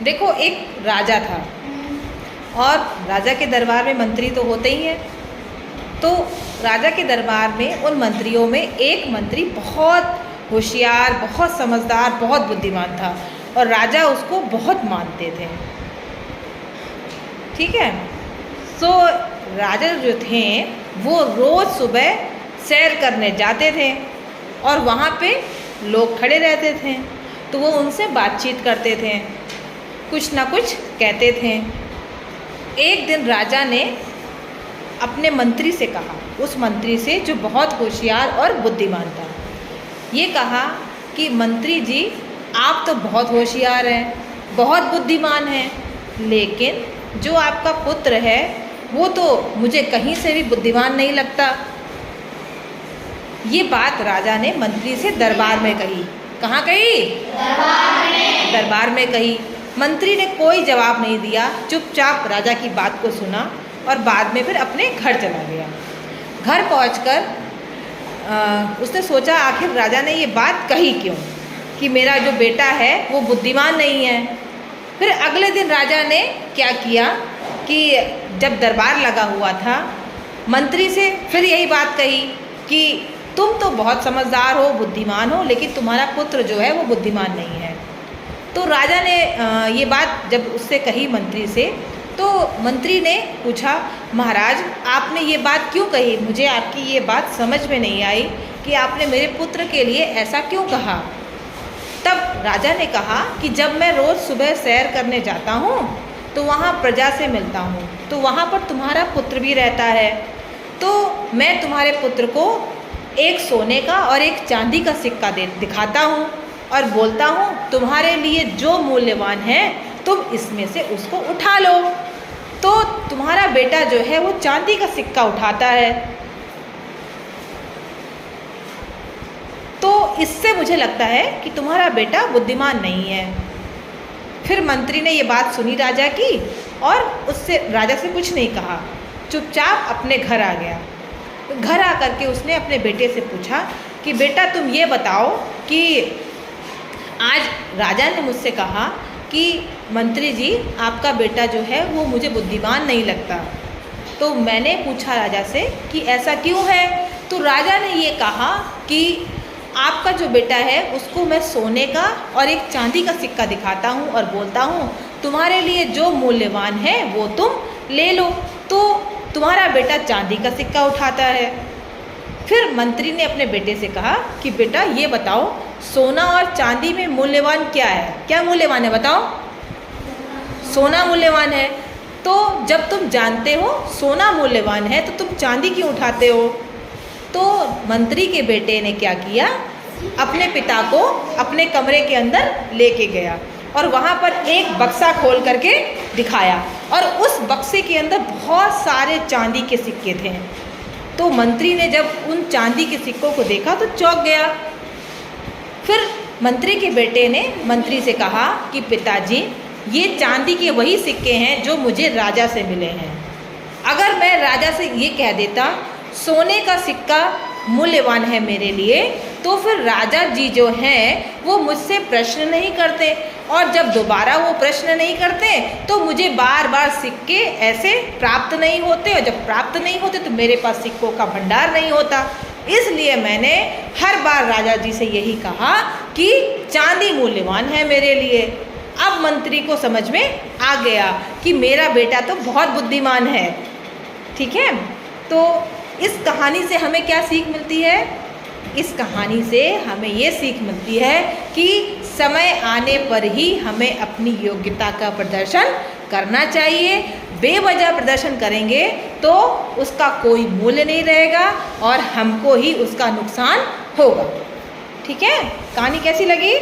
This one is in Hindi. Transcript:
देखो, एक राजा था और राजा के दरबार में मंत्री तो होते ही हैं। तो राजा के दरबार में उन मंत्रियों में एक मंत्री बहुत होशियार, बहुत समझदार, बहुत बुद्धिमान था और राजा उसको बहुत मानते थे। ठीक है। तो राजा जो थे वो रोज़ सुबह सैर करने जाते थे और वहाँ पे लोग खड़े रहते थे, तो वो उनसे बातचीत करते थे, कुछ ना कुछ कहते थे। एक दिन राजा ने अपने मंत्री से कहा, उस मंत्री से जो बहुत होशियार और बुद्धिमान था, ये कहा कि मंत्री जी, आप तो बहुत होशियार हैं, बहुत बुद्धिमान हैं, लेकिन जो आपका पुत्र है वो तो मुझे कहीं से भी बुद्धिमान नहीं लगता। ये बात राजा ने मंत्री से दरबार में कही। कहाँ कही? दरबार में। दरबार में कही। मंत्री ने कोई जवाब नहीं दिया, चुपचाप राजा की बात को सुना और बाद में फिर अपने घर चला गया। घर पहुंचकर उसने सोचा आखिर राजा ने ये बात कही क्यों, कि मेरा जो बेटा है वो बुद्धिमान नहीं है। फिर अगले दिन राजा ने क्या किया कि जब दरबार लगा हुआ था, मंत्री से फिर यही बात कही कि तुम तो बहुत समझदार हो, बुद्धिमान हो, लेकिन तुम्हारा पुत्र जो है वो बुद्धिमान नहीं है। तो राजा ने ये बात जब उससे कही मंत्री से, तो मंत्री ने पूछा, महाराज आपने ये बात क्यों कही? मुझे आपकी ये बात समझ में नहीं आई कि आपने मेरे पुत्र के लिए ऐसा क्यों कहा। तब राजा ने कहा कि जब मैं रोज़ सुबह सैर करने जाता हूँ तो वहाँ प्रजा से मिलता हूँ, तो वहाँ पर तुम्हारा पुत्र भी रहता है, तो मैं तुम्हारे पुत्र को एक सोने का और एक चांदी का सिक्का दिखाता हूँ और बोलता हूँ तुम्हारे लिए जो मूल्यवान है तुम इसमें से उसको उठा लो। तो तुम्हारा बेटा जो है वो चांदी का सिक्का उठाता है। तो इससे मुझे लगता है कि तुम्हारा बेटा बुद्धिमान नहीं है। फिर मंत्री ने ये बात सुनी राजा की और उससे राजा से कुछ नहीं कहा, चुपचाप अपने घर आ गया। घर आकर के उसने अपने बेटे से पूछा कि बेटा तुम ये बताओ कि आज राजा ने मुझसे कहा कि मंत्री जी आपका बेटा जो है वो मुझे बुद्धिमान नहीं लगता। तो मैंने पूछा राजा से कि ऐसा क्यों है? तो राजा ने ये कहा कि आपका जो बेटा है उसको मैं सोने का और एक चांदी का सिक्का दिखाता हूँ और बोलता हूँ तुम्हारे लिए जो मूल्यवान है वो तुम ले लो। तो तुम्हारा बेटा चांदी का सिक्का उठाता है। फिर मंत्री ने अपने बेटे से कहा कि बेटा ये बताओ सोना और चांदी में मूल्यवान क्या है? क्या मूल्यवान है बताओ? सोना मूल्यवान है। तो जब तुम जानते हो सोना मूल्यवान है तो तुम चांदी क्यों उठाते हो? तो मंत्री के बेटे ने क्या किया, अपने पिता को अपने कमरे के अंदर लेके गया और वहाँ पर एक बक्सा खोल करके दिखाया और उस बक्से के अंदर बहुत सारे चांदी के सिक्के थे। तो मंत्री ने जब उन चांदी के सिक्कों को देखा तो चौंक गया। फिर मंत्री के बेटे ने मंत्री से कहा कि पिताजी ये चांदी के वही सिक्के हैं जो मुझे राजा से मिले हैं। अगर मैं राजा से ये कह देता सोने का सिक्का मूल्यवान है मेरे लिए, तो फिर राजा जी जो हैं वो मुझसे प्रश्न नहीं करते और जब दोबारा वो प्रश्न नहीं करते तो मुझे बार बार सिक्के ऐसे प्राप्त नहीं होते और जब प्राप्त नहीं होते तो मेरे पास सिक्कों का भंडार नहीं होता। इसलिए मैंने हर बार राजा जी से यही कहा कि चांदी मूल्यवान है मेरे लिए। अब मंत्री को समझ में आ गया कि मेरा बेटा तो बहुत बुद्धिमान है। ठीक है। तो इस कहानी से हमें क्या सीख मिलती है? इस कहानी से हमें ये सीख मिलती है कि समय आने पर ही हमें अपनी योग्यता का प्रदर्शन करना चाहिए। बेवजह प्रदर्शन करेंगे तो उसका कोई मूल्य नहीं रहेगा और हमको ही उसका नुकसान होगा। ठीक है। कहानी कैसी लगी?